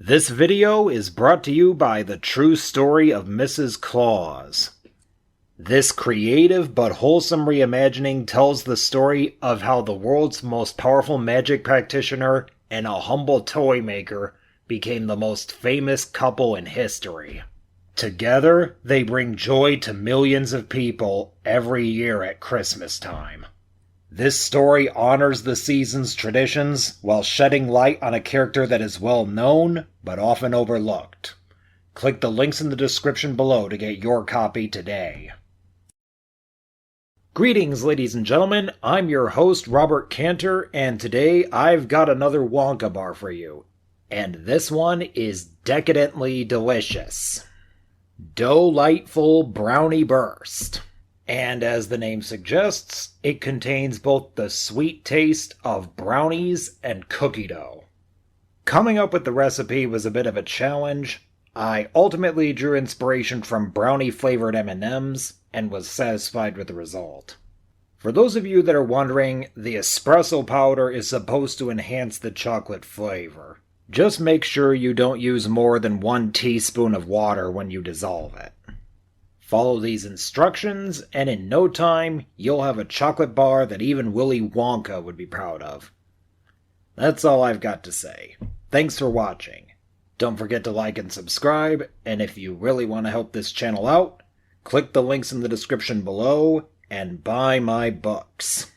This video is brought to you by the true story of Mrs. Claus. This creative but wholesome reimagining tells the story of how the world's most powerful magic practitioner and a humble toy maker became the most famous couple in history. Together, they bring joy to millions of people every year at Christmas time. This story honors the season's traditions while shedding light on a character that is well known but often overlooked. Click the links in the description below to get your copy today. Greetings, ladies and gentlemen. I'm your host, Robert Cantor, and today I've got another Wonka Bar for you. And this one is decadently delicious. Doulightful Brownie Burst. And as the name suggests, it contains both the sweet taste of brownies and cookie dough. Coming up with the recipe was a bit of a challenge. I ultimately drew inspiration from brownie-flavored M&Ms and was satisfied with the result. For those of you that are wondering, the espresso powder is supposed to enhance the chocolate flavor. Just make sure you don't use more than 1 teaspoon of water when you dissolve it. Follow these instructions, and in no time, you'll have a chocolate bar that even Willy Wonka would be proud of. That's all I've got to say. Thanks for watching. Don't forget to like and subscribe, and if you really want to help this channel out, click the links in the description below and buy my books.